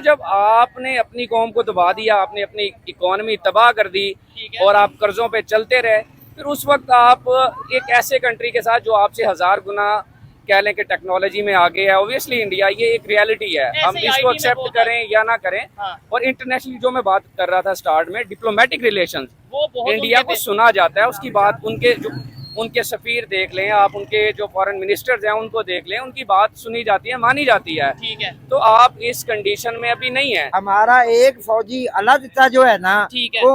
जब आपने अपनी कौम को दबा दिया, आपने अपनी इकोनॉमी तबाह कर दी और आप कर्जों पे चलते रहे, फिर उस वक्त आप एक ऐसे कंट्री के साथ जो आपसे 1000 गुना कह लें कि टेक्नोलॉजी में आगे है, ऑब्वियसली इंडिया, ये एक रियलिटी है, हम इसको एक्सेप्ट करें या ना करें। और इंटरनेशनली जो मैं बात कर रहा था स्टार्ट में, डिप्लोमेटिक रिलेशंस, इंडिया को सुना जाता है, उसकी बात उनके सफीर देख लें आप, उनके जो फॉरेन मिनिस्टर्स हैं उनको देख लें, उनकी बात सुनी जाती है, मानी जाती है। ठीक है, तो आप इस कंडीशन में अभी नहीं है। हमारा एक फौजी अलग जो है ना, ठीक है, वो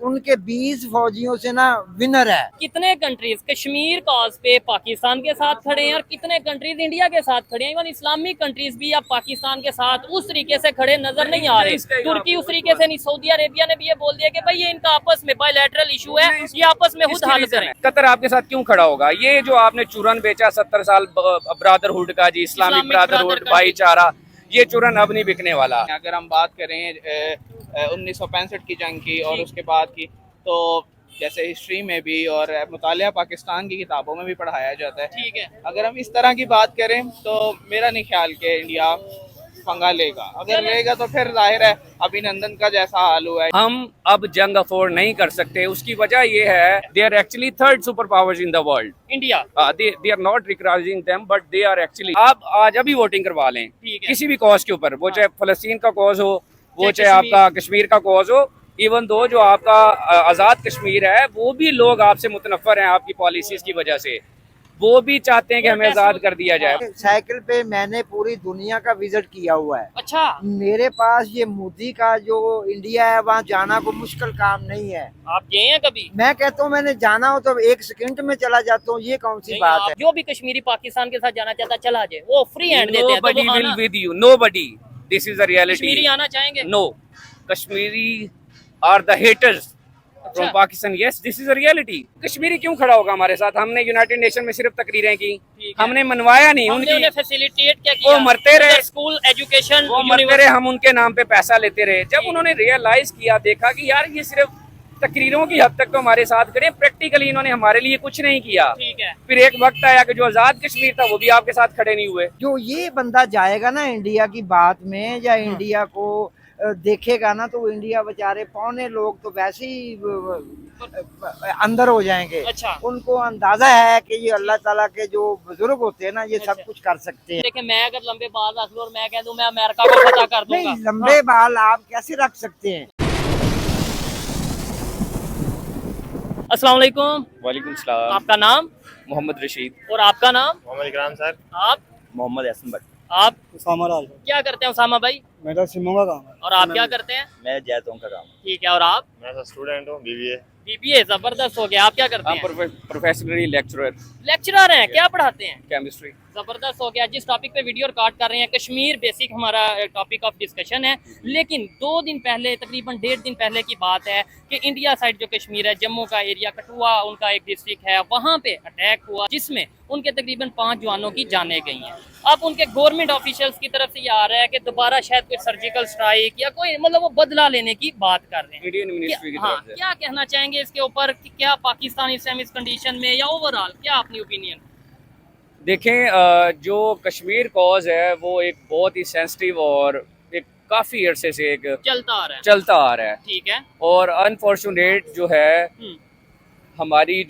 उनके 20 फौजियों से ना विनर है। कितने कंट्रीज कश्मीर कॉज पे पाकिस्तान के साथ खड़े हैं और कितने कंट्रीज इंडिया के साथ खड़े हैं। इवन इस्लामिक कंट्रीज भी अब पाकिस्तान के साथ उस तरीके से खड़े नजर नहीं आ रहे। तुर्की उस तरीके से नहीं, सऊदी अरेबिया ने भी ये बोल दिया कि भाई ये इनका आपस में बायलैटरल इशू है, ये आपस में खुद हल करें। कतर आपके साथ क्यों खड़ा होगा? ये जो आपने चूरन बेचा 70 साल ब्रादरहुड का जी, इस्लामिक ब्रादरहुड, भाईचारा, ये चूरन अब नहीं बिकने वाला। अगर हम बात करें 1965 की जंग की और उसके बाद की, तो जैसे हिस्ट्री में भी और मुतालिया पाकिस्तान की किताबों में भी पढ़ाया जाता है। ठीक है, अगर हम इस तरह की बात करें तो मेरा नहीं ख्याल कि इंडिया पंगा लेगा। अगर लेगा तो फिर जाहिर है अभिनंदन का जैसा हाल हुआ है। हम अब जंग अफोर्ड नहीं कर सकते। उसकी वजह ये है, they are actually third super powers in the world. India, they are not recognising them, but they are actually. आप आज अभी वोटिंग करवा लें किसी भी कॉज के ऊपर, वो चाहे फलस्तीन का कॉज हो, वो चाहे आपका कश्मीर का कॉज हो, इवन दो जो आपका आज़ाद कश्मीर है, वो भी लोग आपसे मुतनफ़र हैं आपकी पॉलिसीज की वजह से। वो भी चाहते हैं कि हमें आज़ाद कर दिया जाए। साइकिल पे मैंने पूरी दुनिया का विजिट किया हुआ है। अच्छा, मेरे पास ये मोदी का जो इंडिया है, वहाँ जाना को मुश्किल काम नहीं है। आप गए हैं कभी? मैं कहता हूँ मैंने जाना हो तो 1 सेकंड में चला जाता हूँ, ये कौन सी बात है? जो भी कश्मीरी पाकिस्तान के साथ जाना चाहता चला जाए, वो फ्री हैंड देते हैं। Nobody will with you. Nobody. This is the reality. Kashmiri आना चाहेंगे? No. Kashmiri are the haters from Pakistan. Yes, this is a reality. Kashmiri क्यों खड़ा होगा हमारे साथ? हमने यूनाइटेड नेशन में सिर्फ तकरीरें की, हमने मनवाया नहीं। हमने उन्हें फैसिलिटेट क्या किया? वो मरते रहे, स्कूल एजुकेशन, वो मरते रहे, हम उनके नाम पे पैसा लेते रहे। जब उन्होंने रियलाइज किया, देखा कि यार ये सिर्फ तकरीरों की हद तक तो हमारे साथ खड़े, प्रैक्टिकली इन्होंने हमारे लिए कुछ नहीं किया। ठीक है, फिर एक वक्त आया कि जो आजाद कश्मीर था वो भी आपके साथ खड़े नहीं हुए। जो ये बंदा जाएगा ना इंडिया की बात में, या इंडिया को देखेगा ना, तो इंडिया बेचारे पौने लोग तो वैसे ही अंदर हो जाएंगे। अच्छा, उनको अंदाजा है कि ये अल्लाह ताला के जो बुजुर्ग होते हैं ना, ये सब कुछ कर सकते हैं। देखिए मैं अगर लंबे बाल रख लूं और मैं कह दूं मैं अमेरिका को फतह कर दूंगा, नहीं, लंबे बाल आप कैसे रख सकते हैं? अस्सलाम वालेकुम। वालेकुम सलाम। आपका नाम? मोहम्मद रशीद। और आपका नाम? मोहम्मद इकराम सर। आप? मोहम्मद हसन भट्ट। आप उसामा राज। क्या करते हैं उसामा भाई? मेरा सिमों का काम है। और आप क्या करते हैं? मैं जैतों का काम। ठीक है, और आप? मैं स्टूडेंट हूँ, बीबीए। बीबीए, जबरदस्त हो गया। आप क्या करते हैं? प्रोफेशनली लेक्चरर, लेक्चरर हैं, क्या पढ़ाते हैं? केमिस्ट्री। जबरदस्त हो गया। जिस टॉपिक पे वीडियो रिकॉर्ड कर रहे हैं, कश्मीर बेसिक हमारा टॉपिक ऑफ डिस्कशन है, लेकिन 2 दिन पहले, तकरीबन 1.5 दिन पहले की बात है कि इंडिया साइड जो कश्मीर है, जम्मू का एरिया, कठुआ उनका एक डिस्ट्रिक्ट है, वहाँ पे अटैक हुआ जिसमें उनके तकरीबन 5 जवानों की जानें गई हैं। अब उनके गवर्नमेंट ऑफिशियल्स की तरफ से ये आ रहा है कि दोबारा शायद कोई सर्जिकल स्ट्राइक या कोई मतलब वो बदला लेने की बात कर रहे हैं। इंडियन मिनिस्ट्री की हाँ, तरफ से। क्या कहना चाहेंगे इसके ऊपर कि क्या पाकिस्तान इस टाइम इस कंडीशन में, या ओवरऑल क्या अपनी ओपिनियन? देखें, जो कश्मीर कॉज है वो एक बहुत ही सेंसिटिव और एक काफ़ी अरसे से एक चलता आ रहा है। ठीक है, और अनफॉर्चुनेट जो है, हम्म, हमारे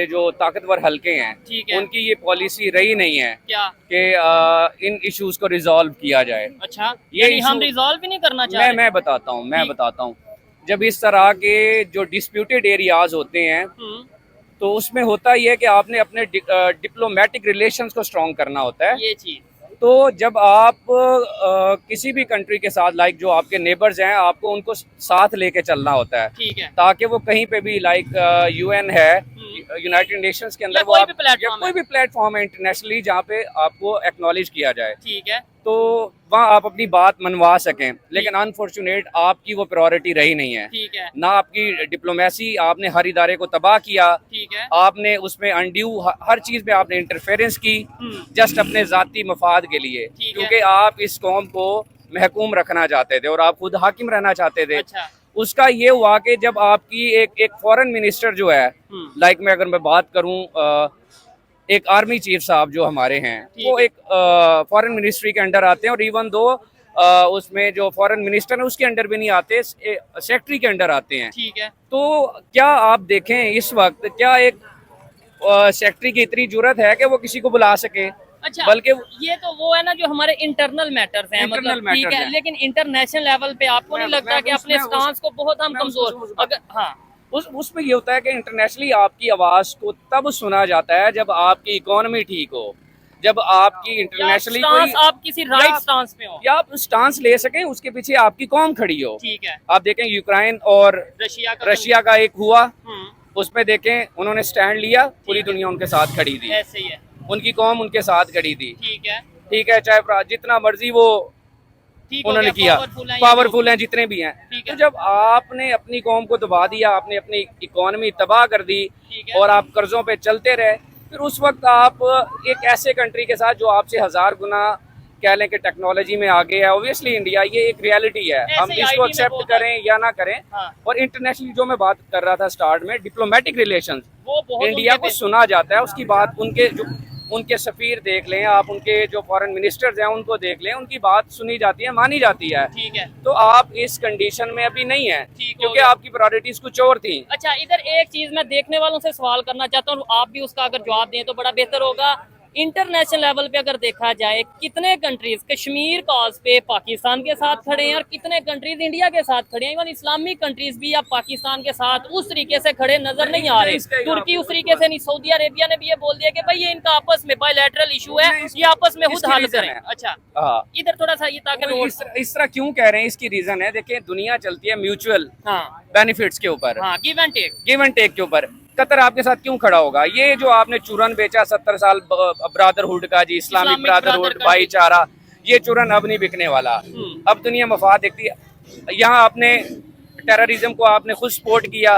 जो ताकतवर हलके हैं, ठीक है, उनकी ये पॉलिसी रही नहीं है क्या कि इन इश्यूज को रिजॉल्व किया जाए। अच्छा, ये यानी हम issue- रिजॉल्व भी नहीं करना चाह रहे? मैं बताता हूँ। जब इस तरह के जो डिस्प्यूटेड एरियाज होते हैं, तो उसमें होता ही है कि आपने अपने डिप्लोमेटिक रिलेशंस को स्ट्रॉन्ग करना होता है। ये चीज, तो जब आप किसी भी कंट्री के साथ, लाइक जो आपके नेबर्स हैं, आपको उनको साथ लेके चलना होता है, ठीक है, ताकि वो कहीं पे भी, लाइक यूएन है, यूनाइटेड नेशंस के अंदर, या वो कोई आप भी प्लेटफॉर्म या कोई भी प्लेटफॉर्म है इंटरनेशनली जहाँ पे आपको एक्नॉलेज किया जाए, ठीक है, तो वहाँ आप अपनी बात मनवा सकें। लेकिन अनफॉर्चुनेट आपकी वो प्रायोरिटी रही नहीं है। ठीक है, ना आपकी डिप्लोमेसी, आपने हर इदारे को तबाह किया, ठीक है, आपने उसमें अनड्यू हर चीज़ में आपने इंटरफेरेंस की, जस्ट अपने ज़ाती मफाद के लिए, ठीक है। क्योंकि आप इस कौम को महकूम रखना चाहते थे और आप खुद हाकिम रहना चाहते थे। अच्छा, उसका ये हुआ कि जब आपकी एक फॉरेन मिनिस्टर जो है, लाइक मैं अगर मैं बात करूं, एक आर्मी चीफ साहब जो हमारे हैं, वो एक फॉरेन मिनिस्ट्री के अंडर आते हैं, और इवन दो उसमें जो फॉरेन मिनिस्टर है उसके अंडर भी नहीं आते, सेक्रेटरी के अंडर आते हैं। ठीक है। तो क्या आप देखें इस वक्त क्या एक सेक्रेटरी की इतनी जरूरत है कि वो किसी को बुला सके? अच्छा, बल्कि ये तो वो है ना जो हमारे इंटरनल मैटर्स हैं, Internal मतलब ठीक matters है, हैं। लेकिन इंटरनेशनल लेवल पे आपको नहीं लगता कि अपने स्टांस को बहुत हम कमजोर अगर हाँ उसमें ये होता है कि इंटरनेशनली आपकी आवाज को तब सुना जाता है जब आपकी इकोनॉमी ठीक हो, जब आपकी इंटरनेशनली स्टांस आप किसी राइट स्टांस पे हो, या आप स्टांस ले सकें, उसके पीछे आपकी कौम खड़ी हो। ठीक है। आप देखें यूक्रेन और रशिया का एक हुआ, हम्म, उसमें देखें उन्होंने स्टैंड लिया, पूरी दुनिया उनके साथ खड़ी थी, ऐसे ही है। उनकी कौम उनके साथ खड़ी थी। ठीक है। ठीक है, चाहे जितना मर्जी वो ठीक हो उन्होंने गया, किया, पावरफुल हैं जितने भी हैं। ठीक है। तो जब आपने अपनी कौम को दबा दिया, आपने अपनी इकोनॉमी तबाह कर दी ठीक है। और आप कर्जों पे चलते रहे, फिर उस वक्त आप एक ऐसे कंट्री के साथ जो आपसे 1000 गुना कह लें कि टेक्नोलॉजी में आगे है, ऑब्वियसली इंडिया, ये एक रियलिटी है, ऐसे हम ही इसको IT में एक्सेप्ट बहुत करें या ना करें। हाँ। और इंटरनेशनली जो मैं बात कर रहा था स्टार्ट में, डिप्लोमेटिक रिलेशंस, वो बहुत इंडिया उनके को सुना जाता है, उसकी बात उनके सफीर देख लें आप, उनके जो फॉरेन मिनिस्टर्स हैं उनको देख लें, उनकी बात सुनी जाती है, मानी जाती है। ठीक है। तो आप इस कंडीशन में अभी नहीं है ठीक हो क्योंकि गया। आपकी प्रायोरिटीज कुछ और थी। अच्छा, इधर एक चीज मैं देखने वालों से सवाल करना चाहता हूँ, आप भी उसका अगर जवाब दें तो बड़ा बेहतर होगा। इंटरनेशनल लेवल पे अगर देखा जाए, कितने कंट्रीज कश्मीर कॉज पे पाकिस्तान के साथ खड़े हैं और कितने कंट्रीज इंडिया के साथ खड़े हैं। इवन इस्लामिक कंट्रीज भी अब पाकिस्तान के साथ उस तरीके से खड़े नजर नहीं आ रहे। तुर्की उस तरीके से नहीं, सऊदी अरेबिया ने भी ये बोल दिया कि भाई ये इनका आपस में बायलैटरल इशू है, ये आपस में खुद हल करें। अच्छा, हाँ, इधर थोड़ा सा ये ताकि इस तरह क्यों कह रहे हैं, इसकी रीजन है, देखिए दुनिया चलती है म्यूचुअल हाँ बेनिफिट्स के ऊपर, हाँ, गिव एंड टेक के ऊपर। कतर आपके साथ क्यों खड़ा होगा? ये जो आपने चूरन बेचा 70 साल ब्रादरहुड का जी, इस्लामिक ब्रादरहुड, भाईचारा, ये चूरन अब नहीं बिकने वाला। अब दुनिया मफाद देखती है। यहाँ आपने टेररिज्म को आपने खुद सपोर्ट किया,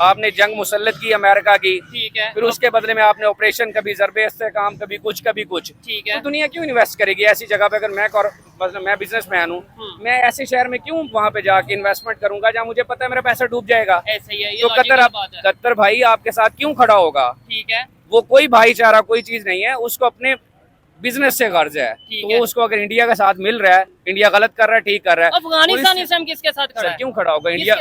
आपने जंग मुसल्लत की अमेरिका की, ठीक है, फिर उसके बदले में आपने ऑपरेशन, कभी ज़रबे इस्तेहकाम, कभी कुछ ठीक है। तो दुनिया क्यों इन्वेस्ट करेगी ऐसी जगह पे? अगर मतलब मैं बिजनेसमैन हूँ, मैं ऐसे शहर में क्यों वहाँ पे जाके इन्वेस्टमेंट करूंगा जहाँ मुझे पता है मेरा पैसा डूब जाएगा? ऐसे ही है, ये तो लॉजिकल बात है। कतर भाई आपके साथ क्यों खड़ा होगा? ठीक है। वो कोई भाईचारा कोई चीज नहीं है, उसको अपने बिजनेस से कर्ज है, ठीक तो है। वो उसको अगर इंडिया का साथ मिल रहा है, इंडिया गलत कर रहा है, ठीक कर रहा है, अफगानिस्तान इस टाइम किसके साथ खड़ा सर है? क्यों खड़ा होगा इंडिया?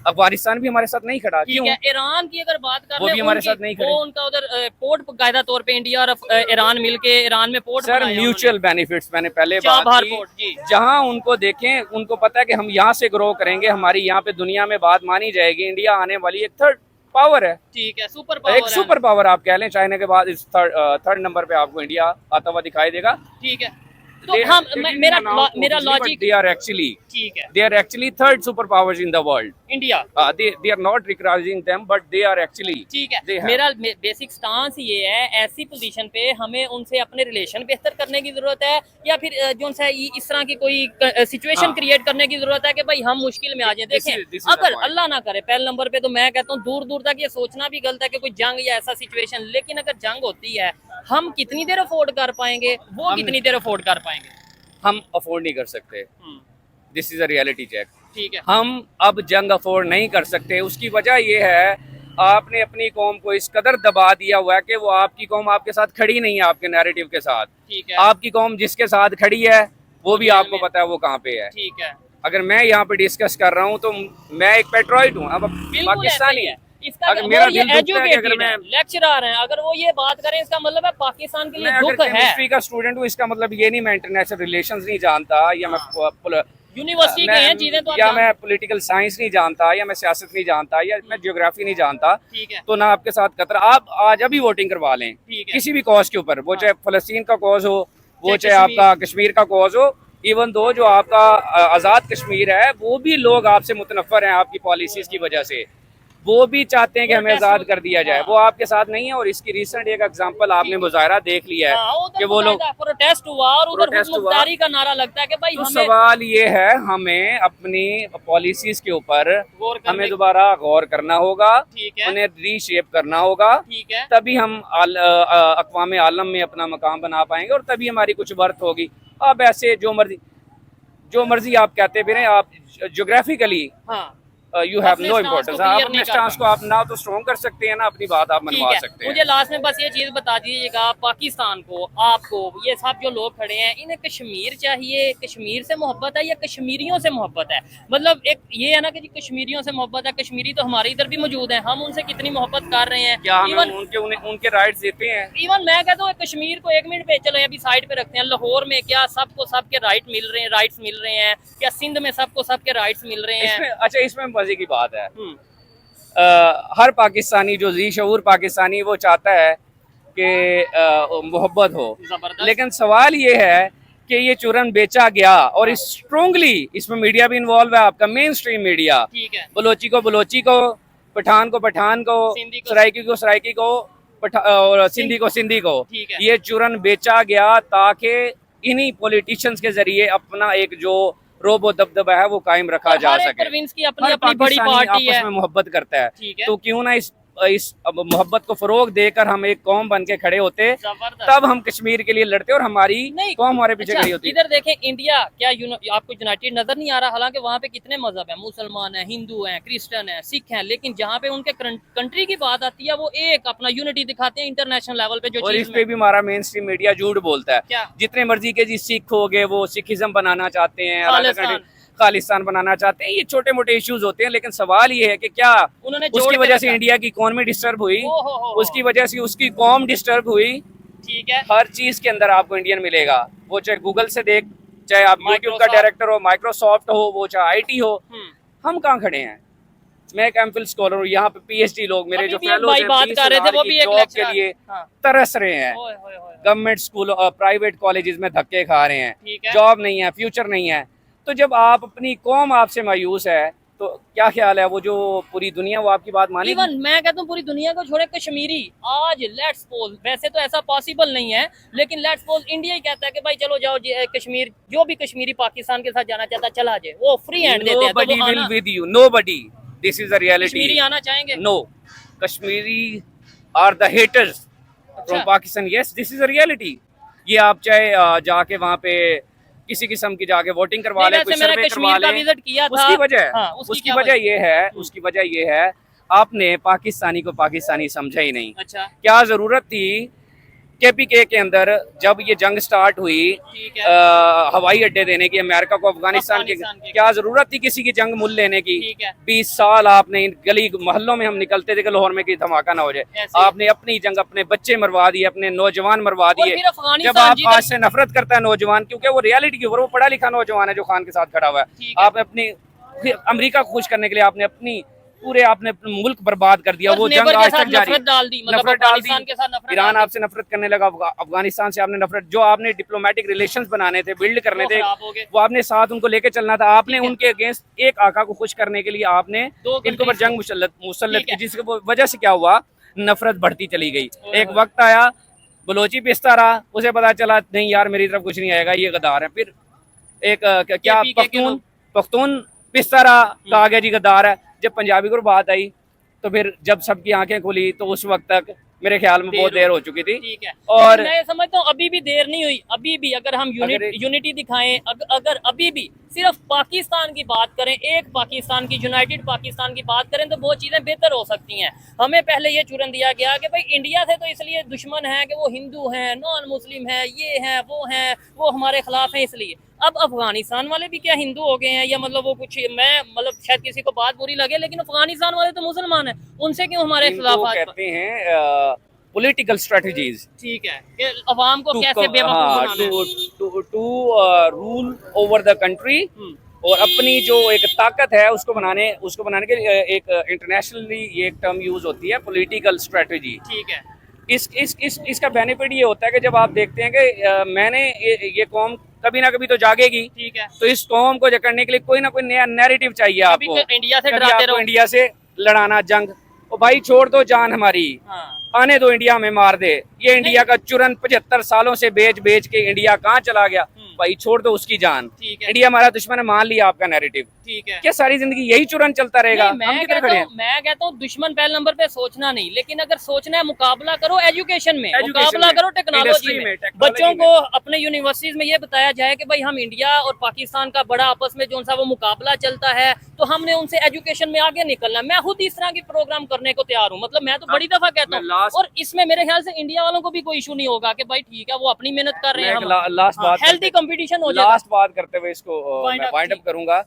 अफगानिस्तान भी हमारे साथ नहीं खड़ा, ठीक क्यों? है। ईरान की अगर बात कर वो लें, भी हमारे उनकी- साथ नहीं खड़े। वो उनका उधर पोर्ट कायदा तौर पे इंडिया और ईरान मिलके ईरान में पोर्ट सर म्यूचुअल बेनिफिट्स, मैंने पहले बात चाबहार की, पोर्ट, जी। जहां उनको देखें, उनको पता है कि हम यहाँ से ग्रो करेंगे, हमारी यहाँ पे दुनिया में बात मानी जाएगी, इंडिया आने वाली एक थर्ड पावर है, ठीक है, सुपर एक पावर सुपर पावर आप कह लें। चाइना के बाद इस थर्ड नंबर पे आपको इंडिया आता हुआ दिखाई देगा। ठीक है। तो हम मेरा लॉजिक they are actually ठीक है, they are actually third superpowers in the world. India They are not recognizing them, but they are actually. ठीक they है। have. मेरा बेसिक स्टांस ये है, ऐसी पोजीशन पे हमें उनसे अपने रिलेशन बेहतर करने की जरूरत है, या फिर जो उनसे इस तरह की कोई सिचुएशन हाँ। क्रिएट करने की जरूरत है कि भाई हम मुश्किल में आ जाए। This देखें, is the अगर point. अल्लाह ना करे, पहले नंबर पे तो मैं कहता हूँ दूर दूर तक ये सोचना भी गलत है कि कोई जंग या ऐसा सिचुएशन, लेकिन अगर जंग होती है, हम कितनी देर अफोर्ड कर पाएंगे, वो कितनी देर अफोर्ड कर पाएंगे? हम अफोर्ड नहीं कर सकते। This is a reality check. ठीक है। हम अब जंग अफोर्ड नहीं कर सकते। उसकी वजह ये है, आपने अपनी कौम को इस कदर दबा दिया हुआ है कि वो आपकी कौम आपके साथ खड़ी नहीं है, आपके नैरेटिव के साथ। ठीक है। आपकी कौम जिसके साथ खड़ी है वो भी आपको पता है वो कहाँ पे है। ठीक है, अगर मैं यहाँ पे डिस्कस कर रहा हूँ तो मैं एक पेट्रोइट हूँ, अब बिल्कुल पाकिस्तानी है। है। इसका अगर मेरा ये दिल दुखता है कि अगर एजुकेटेड है, लेक्चरर हैं, अगर वो ये बात करें, इसका मतलब है पाकिस्तान के लिए मैं अगर दुख है। केमिस्ट्री का स्टूडेंट हूँ, इसका मतलब ये नहीं मैं इंटरनेशनल रिलेशंस नहीं जानता, या मैं यूनिवर्सिटी के हैं चीजें तो आप या मैं पॉलिटिकल साइंस नहीं जानता, या मैं सियासत नहीं जानता, या मैं ज्योग्राफी नहीं जानता, ठीक है, तो ना आपके साथ खतरा। आप आज अभी वोटिंग करवा लें ठीक है, किसी भी कॉज के ऊपर, वो चाहे फलस्तीन का कॉज हो, वो चाहे कश्मीर। आपका कश्मीर का कॉज हो, इवन दो जो आपका आज़ाद कश्मीर है, वो भी लोग आपसे मुतनफ़र हैं आपकी पॉलिसीज़ की वजह से, वो भी चाहते हैं कि हमें आज़ाद कर दिया जाए, वो आपके साथ नहीं है। और इसकी रिसेंट एक एग्जांपल आपने मुजाहरा देख लिया है कि वो लोग प्रोटेस्ट हुआ और उधर प्रोटेस्ट हुआ। हुकूमतदारी का नारा लगता है कि भाई तो हमें सवाल ये है, हमें अपनी पॉलिसीज के ऊपर गौर करने हमें दोबारा गौर करना होगा, ठीक है, उन्हें रीशेप करना होगा, ठीक है, तभी हम अक़वाम आलम में अपना मकाम बना पाएंगे और तभी हमारी कुछ वर्थ होगी। अब ऐसे जो मर्जी आप कहते भी रहे, आप ज्योग्राफिकली हाँ, यू हैव अपने नो stance इम्पोर्टेंस। को आप clear अपने नहीं कर स्टांस को आप ना तो स्ट्रॉन्ग कर सकते हैं ना अपनी बात आप ठीक मनवा है, सकते हैं। मुझे लास्ट में बस ये चीज बता दीजिएगा, पाकिस्तान को, आपको, ये सब जो लोग खड़े हैं, इन्हें कश्मीर चाहिए, कश्मीर से मोहब्बत है या कश्मीरियों से मोहब्बत है? मतलब एक ये है ना कि जी कश्मीरियों से मोहब्बत है, कश्मीरी तो हमारे इधर भी मौजूद हैं, हम उनसे कितनी मोहब्बत कर रहे हैं। क्या हमें इवन उनके राइट्स देते हैं? इवन मैं कहता हूँ कश्मीर को एक मिनट पे चलो अभी साइड पे रखते हैं, लाहौर में क्या सबको सबके राइट मिल रहे हैं, राइट्स मिल रहे हैं? क्या सिंध में सबको सबके राइट्स मिल रहे हैं? इसमें अच्छा, इसमें मजे की बात है, हर पाकिस्तानी जो जी शऊर पाकिस्तानी वो चाहता है कि मोहब्बत हो, जबरदस्त। लेकिन सवाल ये है कि ये चूरन बेचा गया और स्ट्रोंगली इसमें मीडिया भी इन्वॉल्व है, आपका मेन स्ट्रीम मीडिया, ठीक है, बलोची को बलोची को, पठान को पठान को, सिंधी को सराइकी को और सिंधी को सिंधी को, ठीक है। ये चूरन बेचा गया ताकि इन्हीं पॉलिटिशियंस के जरिए अपना एक जो रोबो दबदबा है वो कायम रखा जा हर एक सके। प्रोविंस की अपनी हर अपनी बड़ी पाकिस्तानी पार्टी आपस है, में मोहब्बत करता है, ठीक है। तो क्यों ना इस अब मोहब्बत को फरोग देकर हम एक कौम बन के खड़े होते, जबरदस्त। तब हम कश्मीर के लिए लड़ते और हमारी नहीं, कौम हमारे पीछे अच्छा, खड़ी होती। इधर देखें इंडिया क्या आपको यूनाइटेड नजर नहीं आ रहा? हालांकि वहाँ पे कितने मजहब हैं, मुसलमान हैं, हिंदू हैं, क्रिश्चियन हैं, सिख हैं, लेकिन जहाँ पे उनके कंट्री की बात आती है वो एक अपना यूनिटी दिखाते हैं इंटरनेशनल लेवल पे। जो और चीज इस पे भी हमारा मेन स्ट्रीम मीडिया झूठ बोलता है। क्या? जितने मर्जी के जी सिख हो गए, वो सिखिज्म बनाना चाहते हैं, खालिस्तान। खालिस्तान बनाना चाहते हैं, ये छोटे मोटे इश्यूज होते हैं, लेकिन सवाल ये है कि क्या उन्होंने जोड़ उसकी के वजह से रखा। इंडिया की इकोनॉमी डिस्टर्ब हुई, हो। उसकी वजह से उसकी कौम डिस्टर्ब हुई। ठीक है, हर चीज के अंदर आपको इंडियन मिलेगा, वो चाहे गूगल से देख, चाहे आप यूट्यूब का Microsoft। डायरेक्टर हो, माइक्रोसॉफ्ट हो, वो चाहे आईटी हो। हम्म। हम कहाँ खड़े हैं? मैं एक एमफिल स्कॉलर हूँ, यहाँ पे पीएचडी लोग मेरे अभी जो भी एक फेलोज भाई हैं, बात 20 कर रहे थे, हजार वो की भी एक जॉब के लेक्चरर। लिए हाँ। तरस रहे हैं। ओए, ओए, ओए। गवर्नमेंट स्कूल प्राइवेट कॉलेजेस में धक्के खा रहे हैं, ठीक है। जॉब नहीं है, फ्यूचर नहीं है। तो जब आप अपनी कौम आपसे मायूस है, तो क्या ख्याल है वो जो पूरी दुनिया वो आपकी बात मानेगी? इवन मैं कहता हूँ पूरी दुनिया को छोड़े, कश्मीरी आज लेट्स सपोज, वैसे तो ऐसा पॉसिबल नहीं है, लेकिन लेट्स सपोज इंडिया ही कहता है कि भाई चलो जाओ कश्मीर, जो भी कश्मीरी पाकिस्तान के साथ जाना चाहता है चला जाए, वो फ्री हैंड देते हैं, तो Nobody वो will आना, with you, nobody. This is the reality. Kashmiri आना चाहेंगे? No, Kashmiri are the haters from अच्छा। Pakistan. Yes, this is a reality. ये आप चाहे जाके वहाँ पे किसी किस्म की जाके वोटिंग करवा नहीं, ले, वैसे कोई मैंने सर्वे करवा कश्मीर का ले, विजिट किया था। उसकी वजह हाँ, उसकी क्या वजह ये है, उसकी वजह ये है आपने पाकिस्तानी को पाकिस्तानी समझा ही नहीं। अच्छा, क्या जरूरत थी केपीके के अंदर जब ये जंग स्टार्ट हुई ठीक है, हवाई अड्डे देने की अमेरिका को अफगानिस्तान की, अफगानिस्तान के। क्या जरूरत थी किसी की जंग मुल लेने की? ठीक है। 20 साल आपने इन गली मोहल्लों में हम निकलते थे कि लाहौर में कोई धमाका ना हो जाए, ऐसे ही। आपने अपनी जंग अपने बच्चे मरवा दिए, अपने नौजवान मरवा और दिए। फिर जब अफगानिस्तान आप जीता- आज से नफरत करता है नौजवान, क्योंकि वो रियलिटी के ऊपर वो पढ़ा लिखा नौजवान है जो खान के साथ खड़ा हुआ ठीक है, है। आपने अपनी फिर अमेरिका को खुश करने के लिए आपने अपनी पूरे आपने अपना मुल्क बर्बाद कर दिया। और वो neighbor जंग के आज साथ तक जारी, नफरत डाल दी, मतलब नफरत डाल अफगानिस्तान दी, के साथ नफरत ईरान डाल दी। आपसे नफरत करने लगा, अफगानिस्तान से आपने नफरत, जो आपने डिप्लोमेटिक रिलेशंस बनाने थे, बिल्ड करने वो थे, खराब हो गए। वो आपने साथ उनको लेके चलना था। आपने ठीक है। उनके अगेंस्ट एक आका को खुश करने के लिए आपने दो इनके ऊपर countries जंग मुसल्लत ठीक है। की, जिसकी वजह से क्या हुआ, नफरत बढ़ती चली गई। ओए एक होए। वक्त आया बलोची पिसता रहा, उसे पता चला नहीं यार मेरी तरफ कुछ नहीं आएगा, ये गद्दार है। फिर एक क्या KPK के लोग। पख्तून पिसता रहा, कहा गया जी गद्दार है। जब पंजाबी को बात आई तो फिर जब सबकी आंखें खुली तो उस वक्त तक मेरे ख्याल में बहुत देर हो चुकी थी। ठीक है, और लेकिन मैं समझता हूँ अभी भी देर नहीं हुई। अभी भी अगर हम यूनिटी दिखाएं, अगर अभी भी सिर्फ पाकिस्तान की बात करें, एक पाकिस्तान की, यूनाइटेड पाकिस्तान की बात करें, तो बहुत चीज़ें बेहतर हो सकती हैं। हमें पहले ये चुरन दिया गया कि भाई इंडिया से तो इसलिए दुश्मन है कि वो हिंदू हैं, नॉन मुस्लिम है, ये हैं, वो हमारे खिलाफ हैं, इसलिए। अब अफगानिस्तान वाले भी क्या हिंदू हो गए हैं, या मतलब वो कुछ, मैं मतलब शायद किसी को बात बुरी लगे, लेकिन अफगानिस्तान वाले तो मुसलमान हैं, उनसे क्यों हमारे खिलाफ इनको आज? कहते हैं पॉलिटिकल स्ट्रेटजीज, ठीक है, कि अवाम को कैसे बेवकूफ बनाना है। To rule over the country, hmm. और अपनी जो एक ताकत है उसको बनाने के लिए एक इंटरनेशनली ये एक टर्म यूज होती है, पॉलिटिकल स्ट्रेटजी। ठीक है, इसका बेनिफिट ये होता है कि जब आप देखते हैं कि मैंने ये कौम कभी ना कभी तो जागेगी, ठीक है। तो इस कौम को जकड़ने के लिए कोई ना कोई नया नैरेटिव चाहिए कभी आपको। तो इंडिया से कभी डराते आपको रहो। इंडिया से लड़ाना जंग, ओ भाई छोड़ दो जान हमारी, हाँ, आने दो इंडिया में मार दे। ये इंडिया का चुरन 75 सालों से बेच के इंडिया कहाँ चला गया, भाई छोड़ दो उसकी जान। ठीक है, इंडिया हमारा दुश्मन है, मान लिया आपका नैरेटिव, ठीक है। क्या सारी जिंदगी यही चुरन चलता रहेगा? नहीं, हम किधर खड़े हैं? मैं कहता हूँ दुश्मन पहले नंबर पे सोचना नहीं, लेकिन अगर सोचना है मुकाबला करो एजुकेशन में, Education मुकाबला में, करो टेक्नोलॉजी industry में। में, technology बच्चों में। को अपने यूनिवर्सिटीज में ये बताया जाए कि भाई हम इंडिया और पाकिस्तान का बड़ा आपस में जो सा वो मुकाबला चलता है, तो हमने उनसे एजुकेशन में आगे निकलना। मैं खुद इस तरह के प्रोग्राम करने को तैयार हूँ, मतलब मैं तो बड़ी दफा कहता हूँ। और इसमें मेरे ख्याल से इंडिया वालों को भी कोई इशू नहीं होगा कि भाई ठीक है वो अपनी मेहनत कर रहे हैं, लास्ट बात हेल्दी कंपटीशन हो जाएगा। लास्ट बात करते हुए इसको मैं वाइंड अप करूंगा।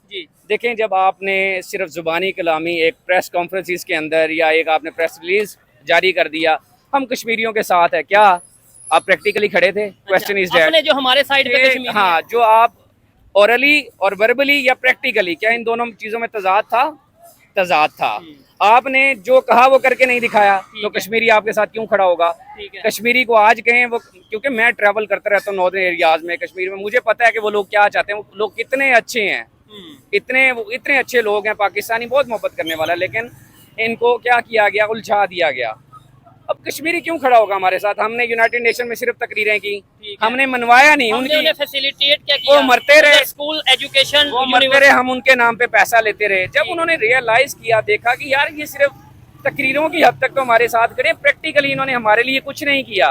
देखें, जब आपने सिर्फ जुबानी कलामी एक प्रेस कॉन्फ्रेंस के अंदर या एक आपने प्रेस रिलीज जारी कर दिया हम कश्मीरियों के साथ है, क्या आप प्रैक्टिकली खड़े थे? क्वेश्चन इज दैट जो हमारे साइड पे कश्मीरी हाँ, जो आप ओरली और वर्बली या प्रैक्टिकली, क्या इन दोनों चीजों में तजाद था? तजाद था। आपने जो कहा वो करके नहीं दिखाया, तो कश्मीरी आपके साथ क्यों खड़ा होगा? कश्मीरी को आज कहें वो, क्योंकि मैं ट्रैवल करता रहता हूँ नॉर्दर्न एरियाज में कश्मीर में, मुझे पता है कि वो लोग क्या चाहते हैं। वो लोग कितने अच्छे हैं, इतने अच्छे लोग हैं। पाकिस्तानी बहुत मोहब्बत करने वाला है, लेकिन इनको क्या किया गया? उलझा दिया गया। अब कश्मीरी क्यों खड़ा होगा हमारे साथ? हमने यूनाइटेड नेशन में सिर्फ तकरीरें की, हमने मनवाया नहीं। उन्हें फैसिलिटेट क्या किया? वो मरते रहे, स्कूल एजुकेशन वो मरते रहे, हम उनके नाम पे पैसा लेते रहे। जब उन्होंने रियलाइज किया, देखा कि यार ये सिर्फ तकरीरों की हद तक तो हमारे साथ खड़े, प्रैक्टिकली इन्होंने हमारे लिए कुछ नहीं किया।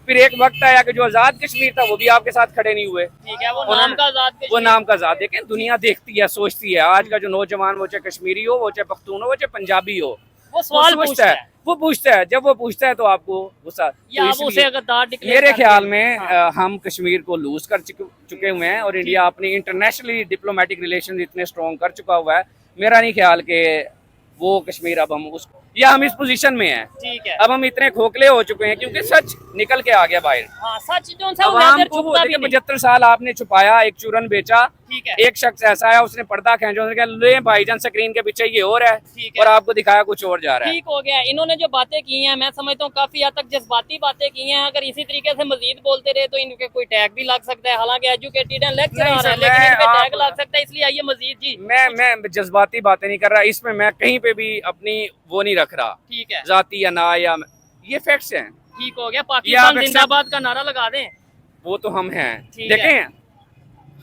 फिर एक वक्त आया कि जो आजाद कश्मीर था वो भी आपके साथ खड़े नहीं हुए। वो नाम का आजाद। देखें, दुनिया देखती है, सोचती है। आज का जो नौजवान, वो चाहे कश्मीरी हो, वो चाहे पख्तून हो, वो चाहे पंजाबी हो, वो सवाल पूछता है। वो पूछता है। जब वो पूछता है तो आपको गुस्सा, मेरे ख्याल में हम कश्मीर को लूज कर चुके हुए हैं और इंडिया अपनी इंटरनेशनली डिप्लोमेटिक रिलेशन इतने स्ट्रॉन्ग कर चुका हुआ है। मेरा नहीं ख्याल कि वो कश्मीर अब हम उसको, या हम इस पोजीशन में हैं। ठीक है, अब हम इतने खोखले हो चुके हैं क्योंकि सच निकल के आ गया बाहर। सच जो अब हमको 75 साल आपने छुपाया, एक चूरन बेचा। ठीक है, एक शख्स ऐसा है उसने पर्दा खींचा, उसने कहा ले भाईजान स्क्रीन के पीछे ये हो रहा है, और आपको दिखाया कुछ और जा रहा है। ठीक हो गया। इन्होंने जो बातें की हैं, मैं समझता हूँ काफी हद तक जज्बाती बातें की हैं। अगर इसी तरीके से मजीद बोलते रहे तो इनके कोई टैग भी लग सकता है। हालांकि एजुकेटेड है, लेक्चर आ रहा है, लेकिन इनके टैग लग सकता है। इसलिए आइए मजीद जी, मैं जज्बाती बातें नहीं कर रहा, इसमें मैं कहीं पे भी अपनी वो नहीं रख रहा। ठीक है, जाती या ना, या ये फैक्ट्स हैं। ठीक हो गया। पाकिस्तान जिंदाबाद का नारा लगा दें, वो तो हम हैं। देखें,